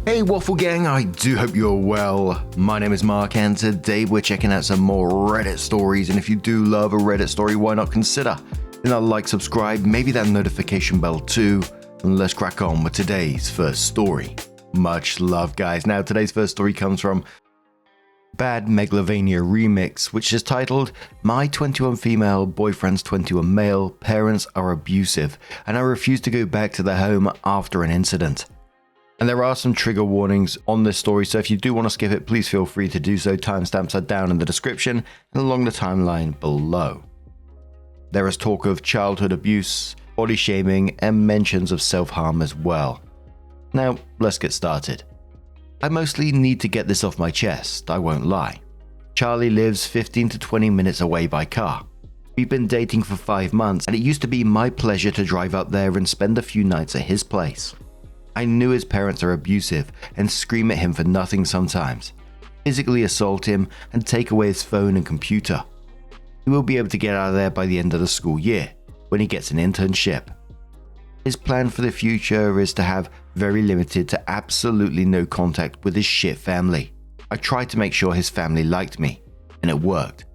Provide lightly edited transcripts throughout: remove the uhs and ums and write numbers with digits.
Hey Waffle Gang, I do hope you're well. My name is Mark and today we're checking out some more Reddit stories, and if you do love a Reddit story, why not consider hitting that like, subscribe, maybe that notification bell too, and let's crack on with today's first story. Much love guys. Now today's first story comes from Bad Megalovania Remix, which is titled My 21 Female Boyfriend's 21 Male Parents Are Abusive and I Refuse to Go Back to the Home After an Incident. And there are some trigger warnings on this story, so if you do want to skip it, please feel free to do so. Timestamps are down in the description and along the timeline below. There is talk of childhood abuse, body shaming, and mentions of self-harm as well. Now, let's get started. I mostly need to get this off my chest, I won't lie. Charlie lives 15 to 20 minutes away by car. We've been dating for 5 months, and it used to be my pleasure to drive up there and spend a few nights at his place. I knew his parents are abusive and scream at him for nothing sometimes, physically assault him and take away his phone and computer. He will be able to get out of there by the end of the school year, when he gets an internship. His plan for the future is to have very limited to absolutely no contact with his shit family. I tried to make sure his family liked me, and it worked.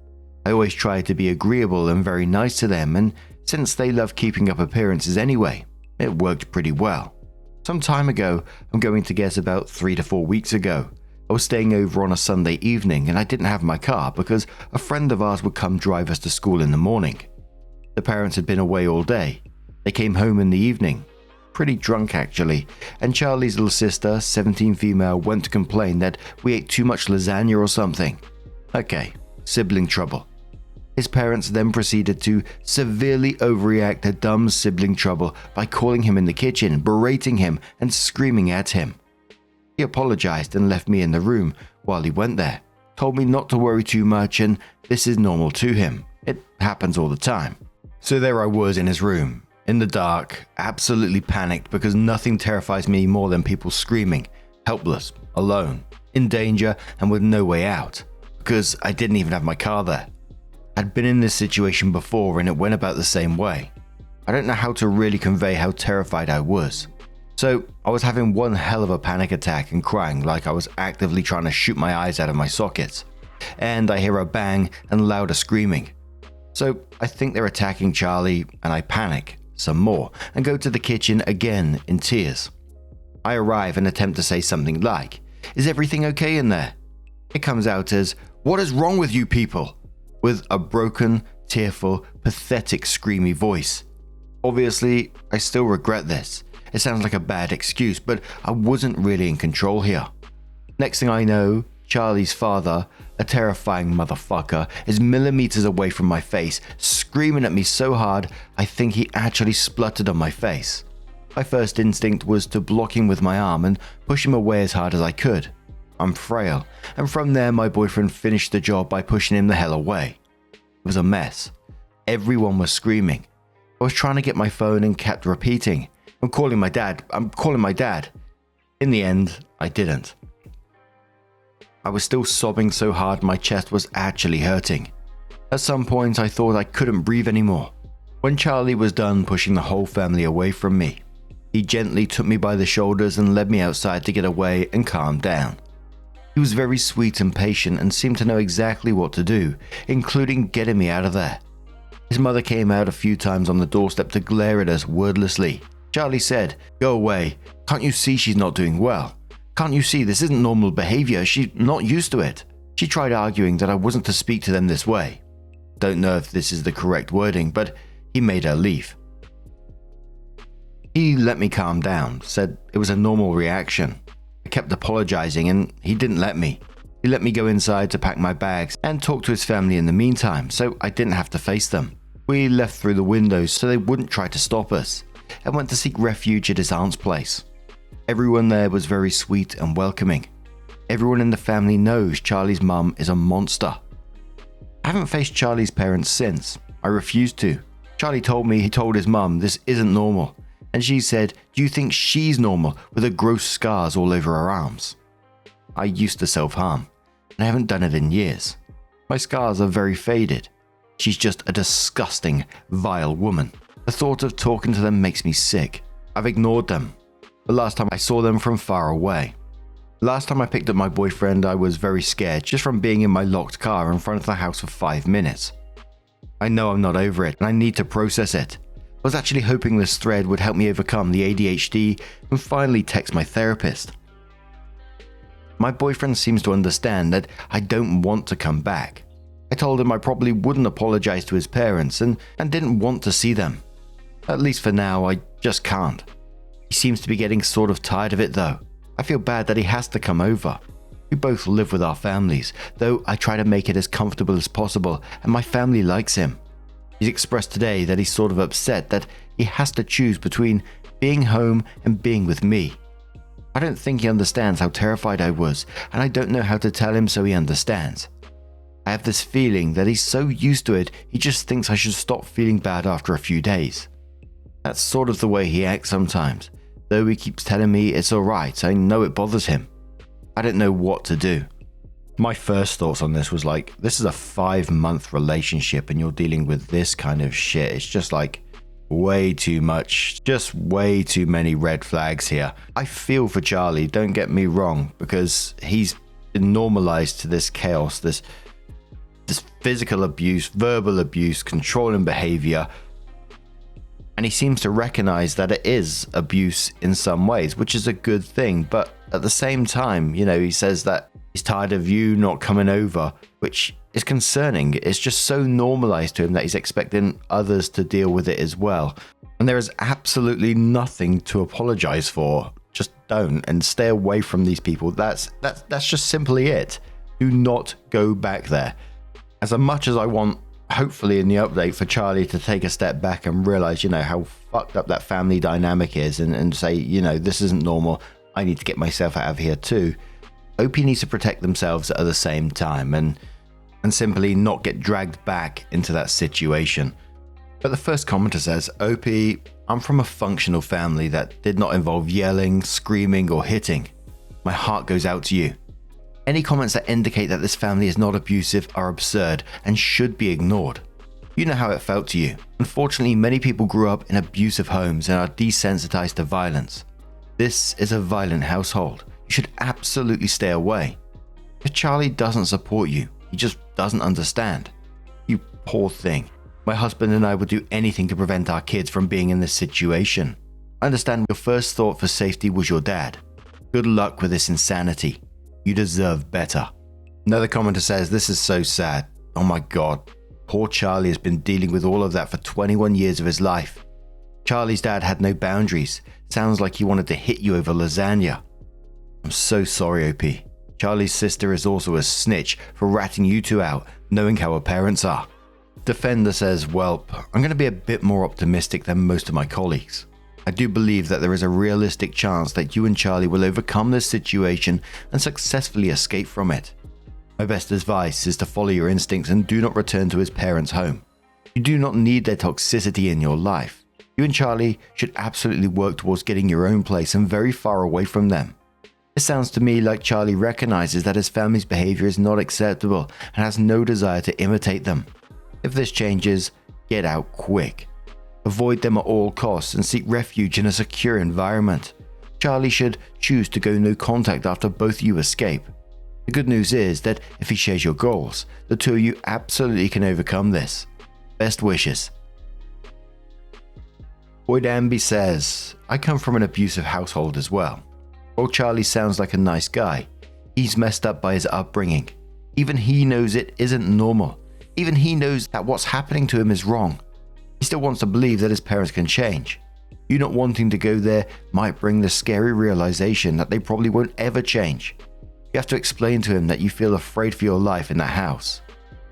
I always tried to be agreeable and very nice to them, and since they love keeping up appearances anyway, it worked pretty well. Some time ago, I'm going to guess about 3 to 4 weeks ago, I was staying over on a Sunday evening and I didn't have my car because a friend of ours would come drive us to school in the morning. The parents had been away all day. They came home in the evening, pretty drunk actually, and Charlie's little sister, 17 female, went to complain that we ate too much lasagna or something. Okay, sibling trouble. His parents then proceeded to severely overreact to dumb sibling trouble by calling him in the kitchen, berating him, and screaming at him. He apologized and left me in the room while he went there, told me not to worry too much and this is normal to him. It happens all the time. So there I was in his room, in the dark, absolutely panicked because nothing terrifies me more than people screaming, helpless, alone, in danger, and with no way out, because I didn't even have my car there. I'd been in this situation before and it went about the same way. I don't know how to really convey how terrified I was. So I was having one hell of a panic attack and crying like I was actively trying to shoot my eyes out of my sockets. And I hear a bang and louder screaming. So I think they're attacking Charlie and I panic some more and go to the kitchen again in tears. I arrive and attempt to say something like, "Is everything okay in there?" It comes out as, "What is wrong with you people?" with a broken, tearful, pathetic, screamy voice. Obviously, I still regret this. It sounds like a bad excuse, but I wasn't really in control here. Next thing I know, Charlie's father, a terrifying motherfucker, is millimeters away from my face, screaming at me so hard I think he actually spluttered on my face. My first instinct was to block him with my arm and push him away as hard as I could. I'm frail, and from there my boyfriend finished the job by pushing him the hell away. It was a mess. Everyone was screaming. I was trying to get my phone and kept repeating, I'm calling my dad. In the end, I didn't. I was still sobbing so hard my chest was actually hurting. At some point I thought I couldn't breathe anymore. When Charlie was done pushing the whole family away from me, he gently took me by the shoulders and led me outside to get away and calm down. He was very sweet and patient and seemed to know exactly what to do, including getting me out of there. His mother came out a few times on the doorstep to glare at us wordlessly. Charlie said, "Go away. Can't you see she's not doing well? Can't you see this isn't normal behavior? She's not used to it." She tried arguing that I wasn't to speak to them this way. Don't know if this is the correct wording, but he made her leave. He let me calm down, said it was a normal reaction. I kept apologizing and he didn't let me. He let me go inside to pack my bags and talk to his family in the meantime, so I didn't have to face them. We left through the windows so they wouldn't try to stop us and went to seek refuge at his aunt's place. Everyone there was very sweet and welcoming. Everyone in the family knows Charlie's mum is a monster. I haven't faced Charlie's parents since. I refused to. Charlie told me he told his mum this isn't normal. And she said, "Do you think she's normal with her gross scars all over her arms?" I used to self-harm, and I haven't done it in years. My scars are very faded. She's just a disgusting, vile woman. The thought of talking to them makes me sick. I've ignored them. The last time I saw them from far away. Last time I picked up my boyfriend, I was very scared just from being in my locked car in front of the house for 5 minutes. I know I'm not over it and I need to process it. I was actually hoping this thread would help me overcome the ADHD and finally text my therapist. My boyfriend seems to understand that I don't want to come back. I told him I probably wouldn't apologize to his parents and didn't want to see them. At least for now, I just can't. He seems to be getting sort of tired of it though. I feel bad that he has to come over. We both live with our families, though I try to make it as comfortable as possible, and my family likes him. He's expressed today that he's sort of upset that he has to choose between being home and being with me. I don't think he understands how terrified I was, and I don't know how to tell him so he understands. I have this feeling that he's so used to it, he just thinks I should stop feeling bad after a few days. That's sort of the way he acts sometimes, though he keeps telling me it's alright. I know it bothers him. I don't know what to do. My first thoughts on this was like, this is a 5-month relationship and you're dealing with this kind of shit. It's just like way too much, just way too many red flags here. I feel for Charlie, don't get me wrong, because he's been normalized to this chaos, this physical abuse, verbal abuse, controlling behavior. And he seems to recognize that it is abuse in some ways, which is a good thing. But at the same time, he says that he's tired of you not coming over, which is concerning. It's just so normalized to him that he's expecting others to deal with it as well. And there is absolutely nothing to apologize for. Just don't, and stay away from these people. That's just simply it. Do not go back there. As much as I want, hopefully in the update, for Charlie to take a step back and realize, how fucked up that family dynamic is and say, this isn't normal. I need to get myself out of here too. OP needs to protect themselves at the same time and simply not get dragged back into that situation. But the first commenter says, OP, I'm from a functional family that did not involve yelling, screaming or hitting. My heart goes out to you. Any comments that indicate that this family is not abusive are absurd and should be ignored. You know how it felt to you. Unfortunately, many people grew up in abusive homes and are desensitized to violence. This is a violent household. You should absolutely stay away. If Charlie doesn't support you, he just doesn't understand. You poor thing. My husband and I would do anything to prevent our kids from being in this situation. I understand your first thought for safety was your dad. Good luck with this insanity. You deserve better. Another commenter says, this is so sad. Oh my god. Poor Charlie has been dealing with all of that for 21 years of his life. Charlie's dad had no boundaries. Sounds like he wanted to hit you over lasagna. I'm so sorry, OP. Charlie's sister is also a snitch for ratting you two out, knowing how her parents are. Defender says, well, I'm going to be a bit more optimistic than most of my colleagues. I do believe that there is a realistic chance that you and Charlie will overcome this situation and successfully escape from it. My best advice is to follow your instincts and do not return to his parents' home. You do not need their toxicity in your life. You and Charlie should absolutely work towards getting your own place and very far away from them. It sounds to me like Charlie recognizes that his family's behavior is not acceptable and has no desire to imitate them. If this changes, get out quick. Avoid them at all costs and seek refuge in a secure environment. Charlie should choose to go no contact after both you escape. The good news is that if he shares your goals, the two of you absolutely can overcome this. Best wishes. Boyd Amby says, I come from an abusive household as well. While Charlie sounds like a nice guy, he's messed up by his upbringing. Even he knows it isn't normal. Even he knows that what's happening to him is wrong. He still wants to believe that his parents can change. You not wanting to go there might bring the scary realization that they probably won't ever change. You have to explain to him that you feel afraid for your life in that house.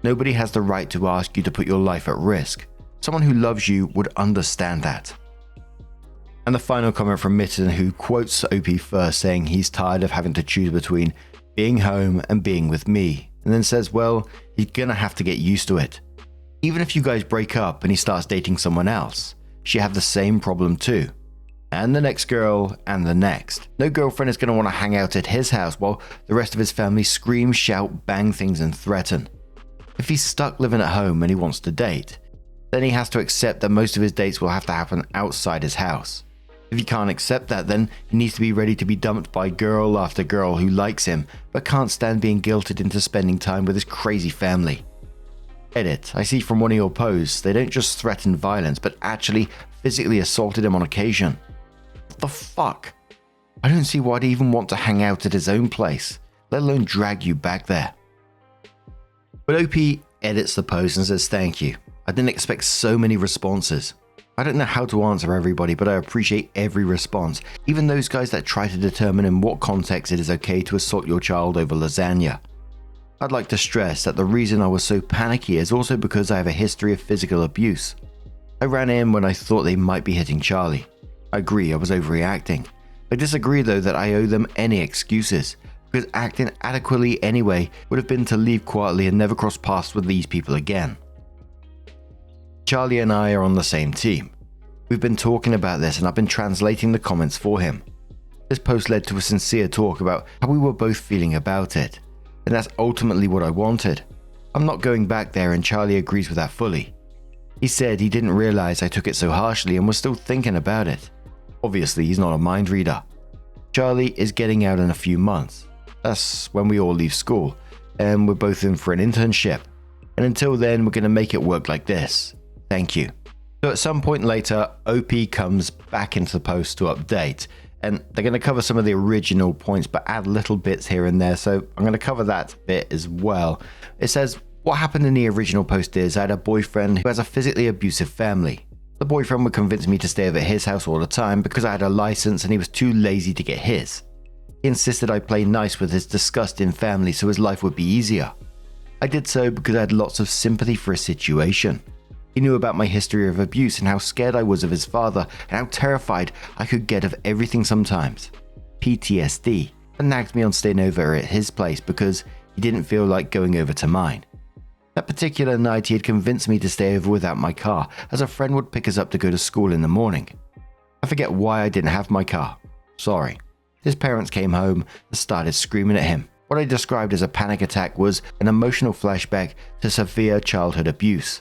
Nobody has the right to ask you to put your life at risk. Someone who loves you would understand that. And the final comment from Mitten, who quotes OP first, saying he's tired of having to choose between being home and being with me, and then says, well, he's gonna have to get used to it. Even if you guys break up and he starts dating someone else, she have the same problem too. And the next girl, and the next. No girlfriend is going to want to hang out at his house while the rest of his family scream, shout, bang things and threaten. If he's stuck living at home and he wants to date, then he has to accept that most of his dates will have to happen outside his house. If he can't accept that, then he needs to be ready to be dumped by girl after girl who likes him, but can't stand being guilted into spending time with his crazy family. Edit, I see from one of your posts, they don't just threaten violence, but actually physically assaulted him on occasion. What the fuck? I don't see why I'd even want to hang out at his own place, let alone drag you back there. But OP edits the post and says thank you. I didn't expect so many responses. I don't know how to answer everybody, but I appreciate every response, even those guys that try to determine in what context it is okay to assault your child over lasagna. I'd like to stress that the reason I was so panicky is also because I have a history of physical abuse. I ran in when I thought they might be hitting Charlie. I agree I was overreacting. I disagree though that I owe them any excuses, because acting adequately anyway would have been to leave quietly and never cross paths with these people again. Charlie and I are on the same team. We've been talking about this and I've been translating the comments for him. This post led to a sincere talk about how we were both feeling about it, and that's ultimately what I wanted. I'm not going back there and Charlie agrees with that fully. He said he didn't realize I took it so harshly and was still thinking about it. Obviously, he's not a mind reader. Charlie is getting out in a few months. That's when we all leave school, and we're both in for an internship. And until then, we're going to make it work like this. Thank you. So at some point later, OP comes back into the post to update, and they're going to cover some of the original points, but add little bits here and there, so I'm going to cover that bit as well. It says, what happened in the original post is I had a boyfriend who has a physically abusive family. The boyfriend would convince me to stay over at his house all the time because I had a license and he was too lazy to get his. He insisted I play nice with his disgusting family so his life would be easier. I did so because I had lots of sympathy for his situation. He knew about my history of abuse and how scared I was of his father and how terrified I could get of everything sometimes. PTSD, and nagged me on staying over at his place because he didn't feel like going over to mine. That particular night he had convinced me to stay over without my car, as a friend would pick us up to go to school in the morning. I forget why I didn't have my car. Sorry. His parents came home and started screaming at him. What I described as a panic attack was an emotional flashback to severe childhood abuse.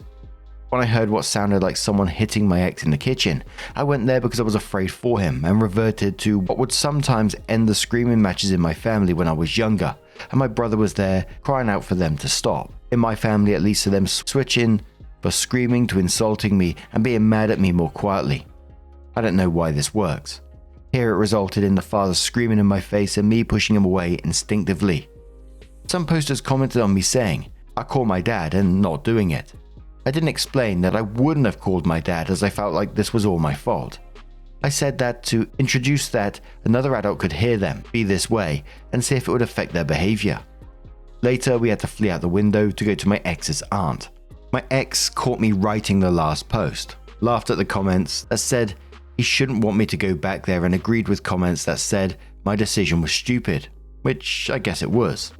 When I heard what sounded like someone hitting my ex in the kitchen, I went there because I was afraid for him and reverted to what would sometimes end the screaming matches in my family when I was younger, and my brother was there crying out for them to stop. In my family, at least, to them switching from screaming to insulting me and being mad at me more quietly. I don't know why this works. Here it resulted in the father screaming in my face and me pushing him away instinctively. Some posters commented on me saying, I call my dad and not doing it. I didn't explain that I wouldn't have called my dad as I felt like this was all my fault. I said that to introduce that another adult could hear them be this way and see if it would affect their behavior. Later, we had to flee out the window to go to my ex's aunt. My ex caught me writing the last post, laughed at the comments that said he shouldn't want me to go back there and agreed with comments that said my decision was stupid, which I guess it was.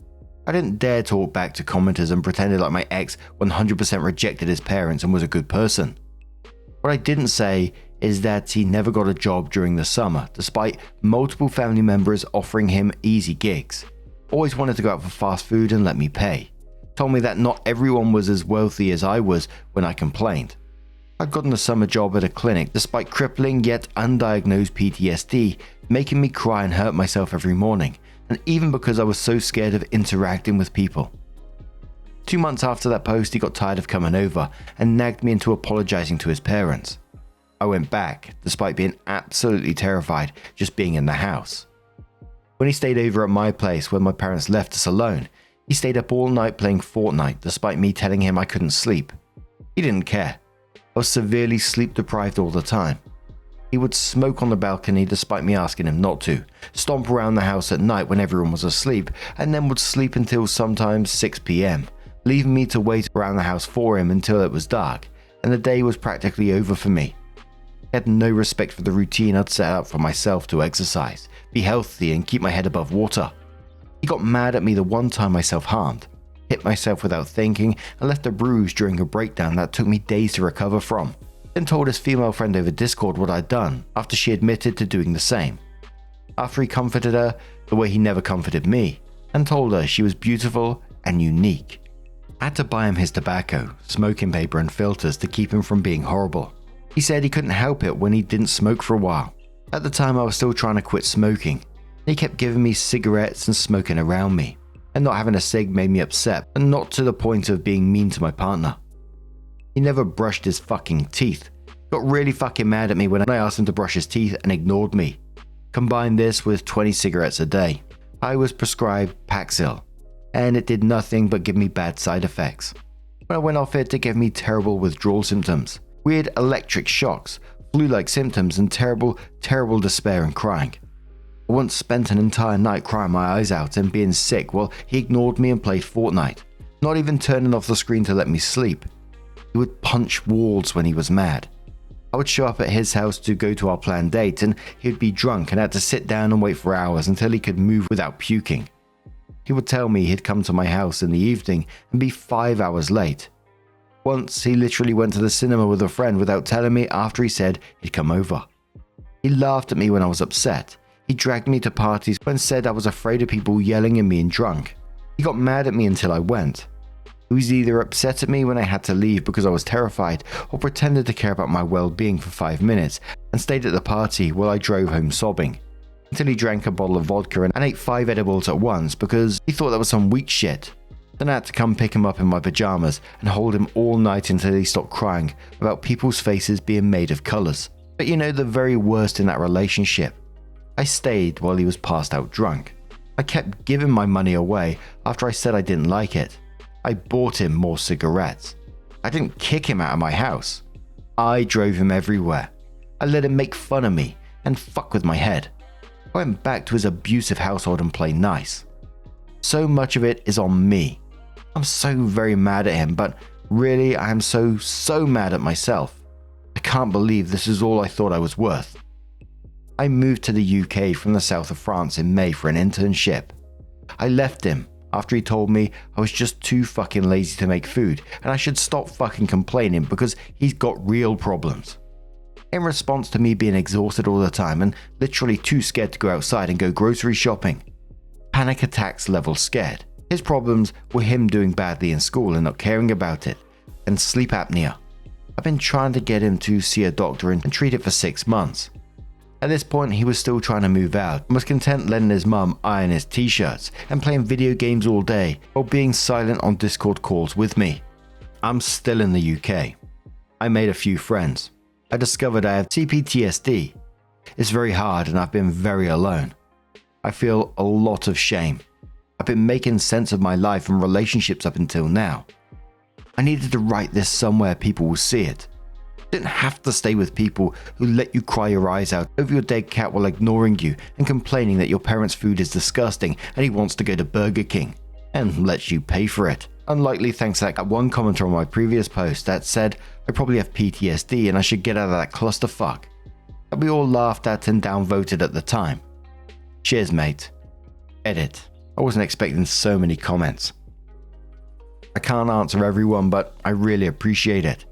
I didn't dare talk back to commenters and pretended like my ex 100% rejected his parents and was a good person. What I didn't say is that he never got a job during the summer, despite multiple family members offering him easy gigs. Always wanted to go out for fast food and let me pay. Told me that not everyone was as wealthy as I was when I complained. I'd gotten a summer job at a clinic despite crippling yet undiagnosed PTSD, making me cry and hurt myself every morning, and even because I was so scared of interacting with people. 2 months after that post, he got tired of coming over and nagged me into apologizing to his parents. I went back, despite being absolutely terrified just being in the house. When he stayed over at my place when my parents left us alone, he stayed up all night playing Fortnite despite me telling him I couldn't sleep. He didn't care. I was severely sleep deprived all the time. He would smoke on the balcony despite me asking him not to, stomp around the house at night when everyone was asleep, and then would sleep until sometimes 6 PM, leaving me to wait around the house for him until it was dark, and the day was practically over for me. He had no respect for the routine I'd set up for myself to exercise, be healthy, and keep my head above water. He got mad at me the one time I self-harmed, hit myself without thinking, and left a bruise during a breakdown that took me days to recover from. Then told his female friend over Discord what I'd done after she admitted to doing the same. After he comforted her the way he never comforted me, and told her she was beautiful and unique. I had to buy him his tobacco, smoking paper, and filters to keep him from being horrible. He said he couldn't help it when he didn't smoke for a while. At the time I was still trying to quit smoking. He kept giving me cigarettes and smoking around me, and not having a cig made me upset, but not to the point of being mean to my partner. He never brushed his fucking teeth. Got really fucking mad at me when I asked him to brush his teeth and ignored me. Combine this with 20 cigarettes a day. I was prescribed Paxil, and it did nothing but give me bad side effects. When I went off it, it gave me terrible withdrawal symptoms, weird electric shocks, flu-like symptoms, and terrible despair and crying. I once spent an entire night crying my eyes out and being sick while he ignored me and played Fortnite, not even turning off the screen to let me sleep. He would punch walls when he was mad. I would show up at his house to go to our planned date, and he would be drunk and had to sit down and wait for hours until he could move without puking. He would tell me he'd come to my house in the evening and be 5 hours late. Once he literally went to the cinema with a friend without telling me after he said he'd come over. He laughed at me when I was upset. He dragged me to parties when said I was afraid of people yelling at me and drunk. He got mad at me until I went. He was either upset at me when I had to leave because I was terrified, or pretended to care about my well-being for 5 minutes and stayed at the party while I drove home sobbing, until he drank a bottle of vodka and ate 5 edibles at once because he thought that was some weak shit. Then I had to come pick him up in my pajamas and hold him all night until he stopped crying about people's faces being made of colours. But you know the very worst in that relationship? I stayed while he was passed out drunk. I kept giving my money away after I said I didn't like it. I bought him more cigarettes. I didn't kick him out of my house. I drove him everywhere. I let him make fun of me and fuck with my head. I went back to his abusive household and played nice. So much of it is on me. I'm so very mad at him, but really I am so mad at myself. I can't believe this is all I thought I was worth. I moved to the UK from the south of France in May for an internship. I left him after he told me I was just too fucking lazy to make food and I should stop fucking complaining because he's got real problems. In response to me being exhausted all the time and literally too scared to go outside and go grocery shopping. Panic attacks level scared. His problems were him doing badly in school and not caring about it, and sleep apnea. I've been trying to get him to see a doctor and treat it for 6 months. At this point, he was still trying to move out and was content letting his mum iron his t-shirts and playing video games all day while being silent on Discord calls with me. I'm still in the UK. I made a few friends. I discovered I have CPTSD. It's very hard and I've been very alone. I feel a lot of shame. I've been making sense of my life and relationships up until now. I needed to write this somewhere people will see it. You didn't have to stay with people who let you cry your eyes out over your dead cat while ignoring you and complaining that your parents' food is disgusting and he wants to go to Burger King and lets you pay for it. Unlikely thanks to that one commenter on my previous post that said I probably have PTSD and I should get out of that clusterfuck that we all laughed at and downvoted at the time. Cheers, mate. Edit. I wasn't expecting so many comments. I can't answer everyone, but I really appreciate it.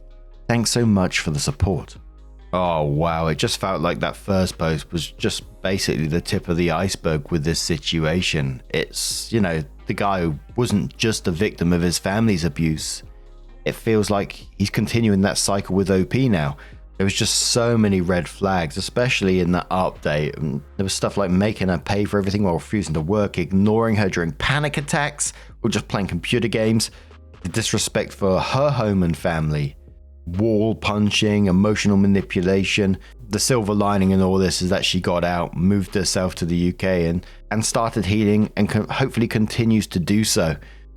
Thanks so much for the support. Oh wow, it just felt like that first post was just basically the tip of the iceberg with this situation. It's, you know, the guy wasn't just a victim of his family's abuse. It feels like he's continuing that cycle with OP now. There was just so many red flags, especially in that update. And there was stuff like making her pay for everything while refusing to work, ignoring her during panic attacks, or just playing computer games, the disrespect for her home and family, wall punching, emotional manipulation. The silver lining in all this is that she got out, moved herself to the UK and started healing and hopefully continues to do so.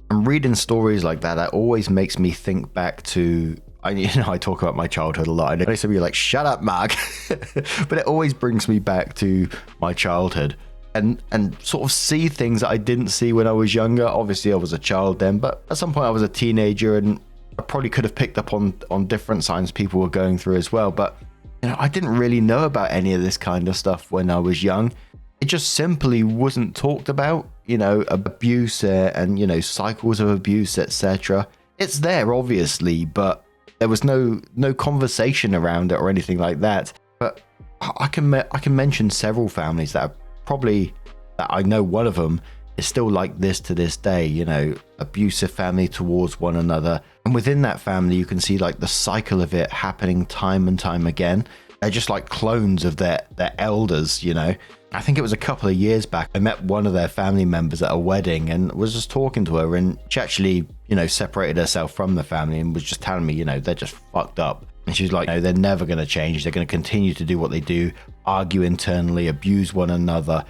And reading stories like that always makes me think back to, I talk about my childhood a lot. I know some of you are like, shut up, Mark. But it always brings me back to my childhood and sort of see things that I didn't see when I was younger. Obviously, I was a child then, but at some point I was a teenager and I probably could have picked up on different signs people were going through as well. But I didn't really know about any of this kind of stuff when I was young. It just simply wasn't talked about, abuse and, cycles of abuse, etc. It's there, obviously, but there was no conversation around it or anything like that. But I can mention several families that I know one of them is still like this to this day, abusive family towards one another. And within that family, you can see like the cycle of it happening time and time again. They're just like clones of their elders, you know. I think it was a couple of years back. I met one of their family members at a wedding and was just talking to her, and she actually, you know, separated herself from the family and was just telling me, you know, they're just fucked up. And she's like, no, they're never going to change. They're going to continue to do what they do, argue internally, abuse one another.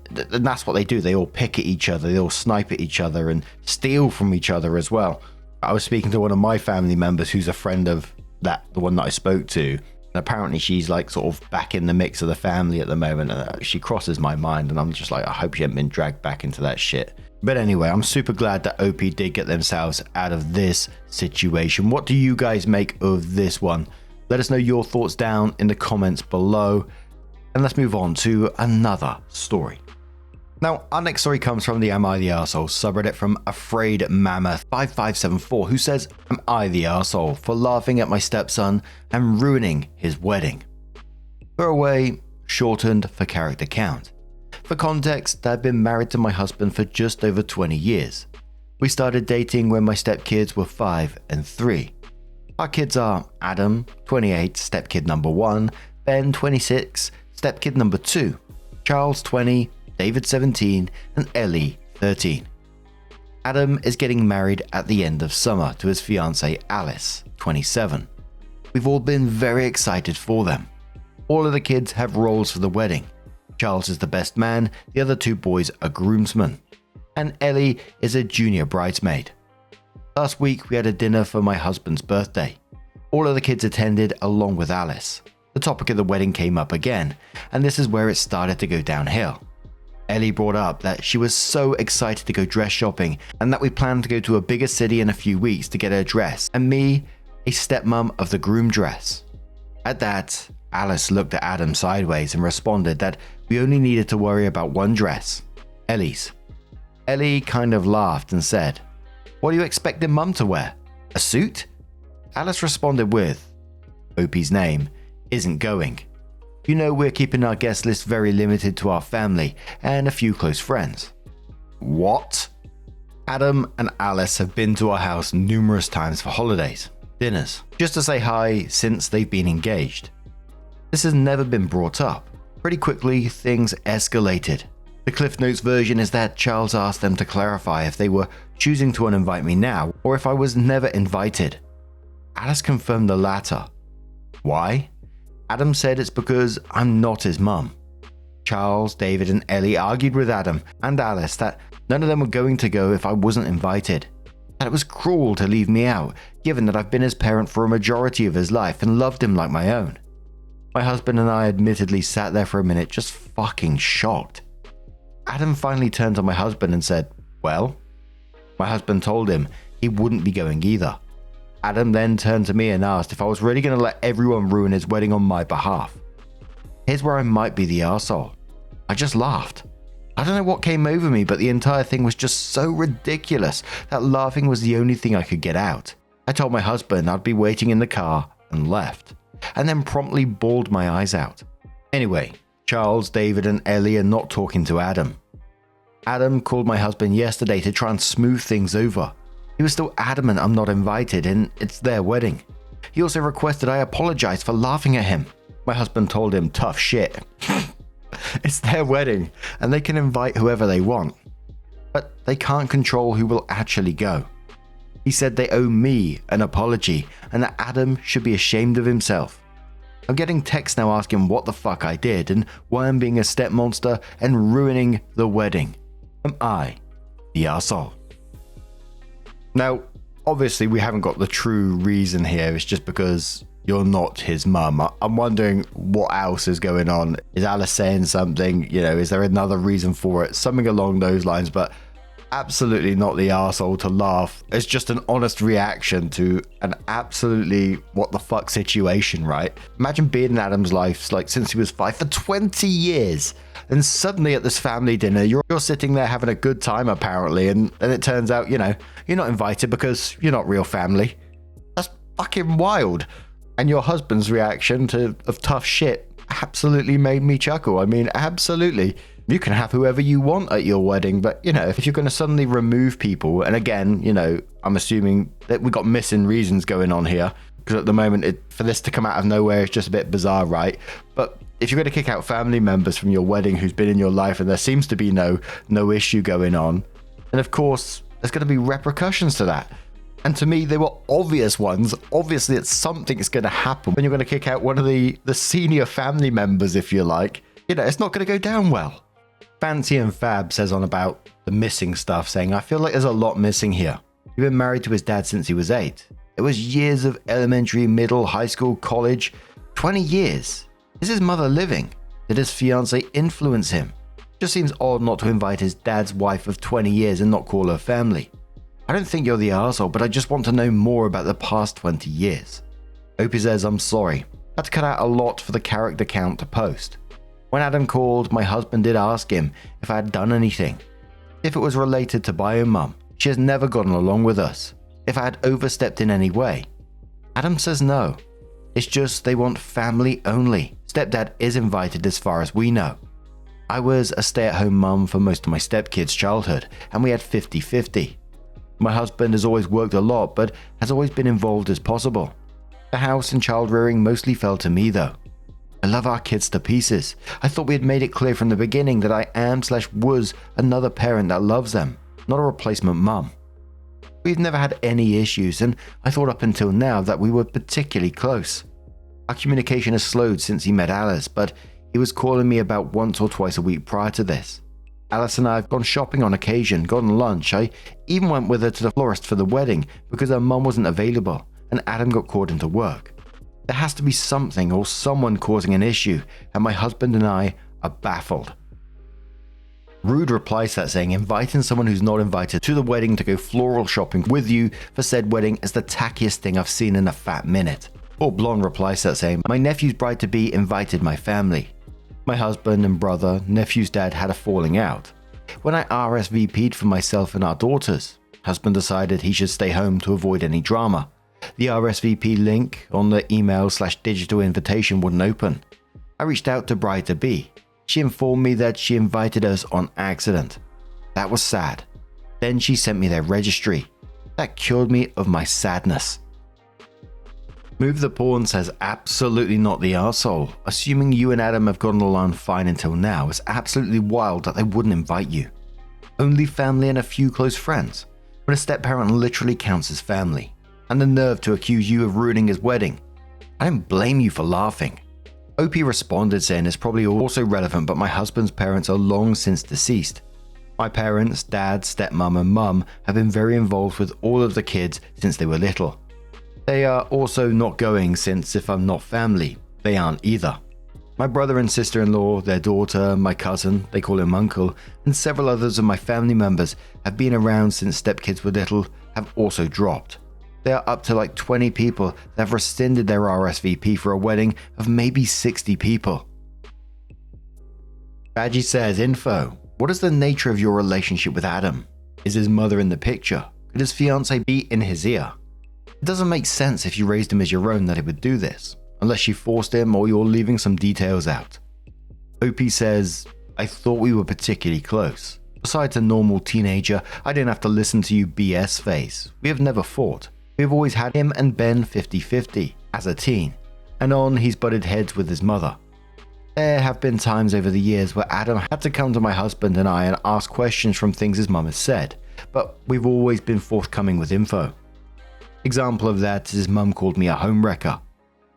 And that's what they do. They all pick at each other. They all snipe at each other and steal from each other as well. I was speaking to one of my family members who's a friend of the one that I spoke to. And apparently she's like sort of back in the mix of the family at the moment. And she crosses my mind, and I'm just like, I hope she hasn't been dragged back into that shit. But anyway, I'm super glad that OP did get themselves out of this situation. What do you guys make of this one? Let us know your thoughts down in the comments below. And let's move on to another story. Now, our next story comes from the Am I the Arsehole subreddit from Afraid Mammoth 5574, who says, Am I the arsehole for laughing at my stepson and ruining his wedding? Throwaway, shortened for character count. For context, I've been married to my husband for just over 20 years. We started dating when my stepkids were 5 and 3. Our kids are Adam, 28, stepkid number 1, Ben, 26, stepkid number 2, Charles, 20, David, 17, and Ellie, 13. Adam is getting married at the end of summer to his fiancée Alice, 27. We've all been very excited for them. All of the kids have roles for the wedding. Charles is the best man, the other 2 boys are groomsmen, and Ellie is a junior bridesmaid. Last week we had a dinner for my husband's birthday. All of the kids attended along with Alice. The topic of the wedding came up again, and this is where it started to go downhill. Ellie brought up that she was so excited to go dress shopping and that we planned to go to a bigger city in a few weeks to get her dress, and me, a stepmom of the groom dress. At that, Alice looked at Adam sideways and responded that we only needed to worry about one dress, Ellie's. Ellie kind of laughed and said, What do you expect mum to wear? A suit? Alice responded with, OP's name, isn't going. You know we're keeping our guest list very limited to our family and a few close friends. What? Adam and Alice have been to our house numerous times for holidays, dinners, just to say hi since they've been engaged. This has never been brought up. Pretty quickly, things escalated. The Cliff Notes version is that Charles asked them to clarify if they were choosing to uninvite me now or if I was never invited. Alice confirmed the latter. Why? Adam said it's because I'm not his mum. Charles, David, and Ellie argued with Adam and Alice that none of them were going to go if I wasn't invited. That it was cruel to leave me out, given that I've been his parent for a majority of his life and loved him like my own. My husband and I admittedly sat there for a minute just fucking shocked. Adam finally turned to my husband and said, Well? My husband told him he wouldn't be going either. Adam then turned to me and asked if I was really going to let everyone ruin his wedding on my behalf. Here's where I might be the arsehole. I just laughed. I don't know what came over me, but the entire thing was just so ridiculous that laughing was the only thing I could get out. I told my husband I'd be waiting in the car and left, and then promptly bawled my eyes out. Anyway, Charles, David, and Ellie are not talking to Adam. Adam called my husband yesterday to try and smooth things over. He was still adamant I'm not invited and it's their wedding. He also requested I apologize for laughing at him. My husband told him tough shit. It's their wedding and they can invite whoever they want. But they can't control who will actually go. He said they owe me an apology and that Adam should be ashamed of himself. I'm getting texts now asking what the fuck I did and why I'm being a step monster and ruining the wedding. Am I the arsehole? Now, obviously we haven't got the true reason here. It's just because you're not his mum. I'm wondering what else is going on. Is Alice saying something? You know, is there another reason for it? Something along those lines, but absolutely not the arsehole to laugh. It's just an honest reaction to an absolutely what the fuck situation, right? Imagine being in Adam's life like since he was 5 for 20 years. And suddenly at this family dinner, you're sitting there having a good time apparently. And then it turns out, you know, you're not invited because you're not real family. That's fucking wild. And your husband's reaction of tough shit absolutely made me chuckle. I mean, absolutely. You can have whoever you want at your wedding, but, you know, if you're going to suddenly remove people, and again, you know, I'm assuming that we got missing reasons going on here, because at the moment, for this to come out of nowhere is just a bit bizarre, right? But if you're going to kick out family members from your wedding who's been in your life and there seems to be no issue going on, then of course, there's going to be repercussions to that. And to me, they were obvious ones. Obviously, something's going to happen when you're going to kick out one of the senior family members, if you like. It's not going to go down well. Fancy and Fab says on about the missing stuff, saying, I feel like there's a lot missing here. He's been married to his dad since he was 8. It was years of elementary, middle, high school, college. 20 years. Is his mother living? Did his fiancé influence him? Just seems odd not to invite his dad's wife of 20 years and not call her family. I don't think you're the arsehole, but I just want to know more about the past 20 years. Opie says, I'm sorry. Had to cut out a lot for the character count to post. When Adam called, my husband did ask him if I had done anything. If it was related to Biomum, she has never gotten along with us. If I had overstepped in any way. Adam says no. It's just they want family only. Stepdad is invited as far as we know. I was a stay-at-home mum for most of my stepkids' childhood, and we had 50-50. My husband has always worked a lot, but has always been involved as possible. The house and child rearing mostly fell to me though. I love our kids to pieces. I thought we had made it clear from the beginning that I am/was another parent that loves them, not a replacement mum. We've never had any issues, and I thought up until now that we were particularly close. Our communication has slowed since he met Alice, but he was calling me about once or twice a week prior to this. Alice and I have gone shopping on occasion, gone lunch. I even went with her to the florist for the wedding because her mum wasn't available and Adam got called into work. There has to be something or someone causing an issue, and my husband and I are baffled. Rude replies to that saying, inviting someone who's not invited to the wedding to go floral shopping with you for said wedding is the tackiest thing I've seen in a fat minute. Or Blonde replies to that saying, my nephew's bride-to-be invited my family. My husband and brother, nephew's dad had a falling out. When I RSVP'd for myself and our daughters, husband decided he should stay home to avoid any drama. The RSVP link on the email/digital invitation wouldn't open. I reached out to bride-to-be. She informed me that she invited us on accident. That was sad. Then she sent me their registry. That cured me of my sadness. Move the Pawn says absolutely not the arsehole. Assuming you and Adam have gotten along fine until now, it's absolutely wild that they wouldn't invite you. Only family and a few close friends, when a step-parent literally counts as family. And the nerve to accuse you of ruining his wedding. I don't blame you for laughing. Opie responded saying it's probably also relevant, but my husband's parents are long since deceased. My parents, dad, stepmom and mum have been very involved with all of the kids since they were little. They are also not going since if I'm not family, they aren't either. My brother and sister-in-law, their daughter, my cousin, they call him uncle, and several others of my family members have been around since stepkids were little, have also dropped. There are up to like 20 people that have rescinded their RSVP for a wedding of maybe 60 people. Badgie says, info. What is the nature of your relationship with Adam? Is his mother in the picture? Could his fiancé be in his ear? It doesn't make sense if you raised him as your own that he would do this, unless you forced him or you're leaving some details out. OP says, I thought we were particularly close. Besides a normal teenager, I didn't have to listen to you BS face. We have never fought. We have always had him and Ben 50-50 as a teen, and on he's butted heads with his mother. There have been times over the years where Adam had to come to my husband and I and ask questions from things his mum has said, but we've always been forthcoming with info. Example of that is his mum called me a homewrecker.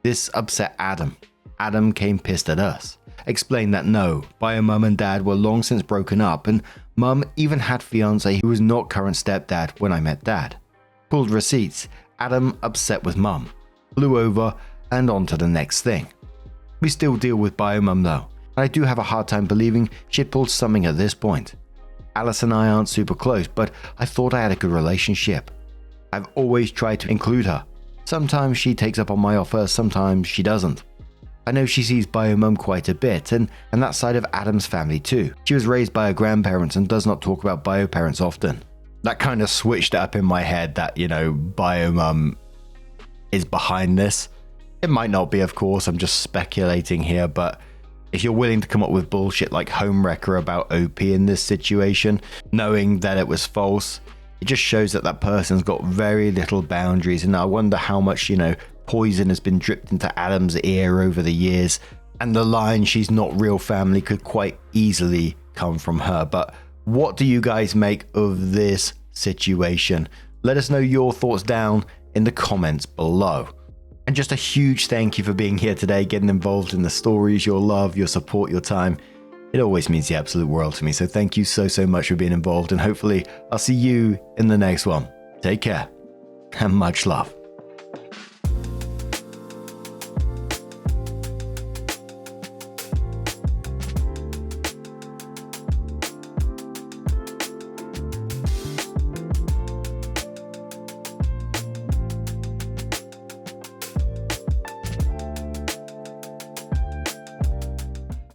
This upset Adam. Adam came pissed at us. Explained that no, Biomum and dad were long since broken up and mum even had fiancé who was not current stepdad when I met dad. Pulled receipts, Adam upset with mum. Flew over and on to the next thing. We still deal with Biomum though, and I do have a hard time believing she'd pulled something at this point. Alice and I aren't super close, but I thought I had a good relationship. I've always tried to include her. Sometimes she takes up on my offer, sometimes she doesn't. I know she sees Biomum quite a bit, and that side of Adam's family too. She was raised by her grandparents and does not talk about bioparents often. That kind of switched up in my head that, Biomum is behind this. It might not be, of course, I'm just speculating here, but if you're willing to come up with bullshit like homewrecker about OP in this situation, knowing that it was false, it just shows that that person's got very little boundaries, and I wonder how much, poison has been dripped into Adam's ear over the years, and the line "she's not real family" could quite easily come from her. But what do you guys make of this situation? Let us know your thoughts down in the comments below. And just a huge thank you for being here today, getting involved in the stories, your love, your support, your time. It always means the absolute world to me. So thank you so much for being involved, and hopefully I'll see you in the next one. Take care and much love.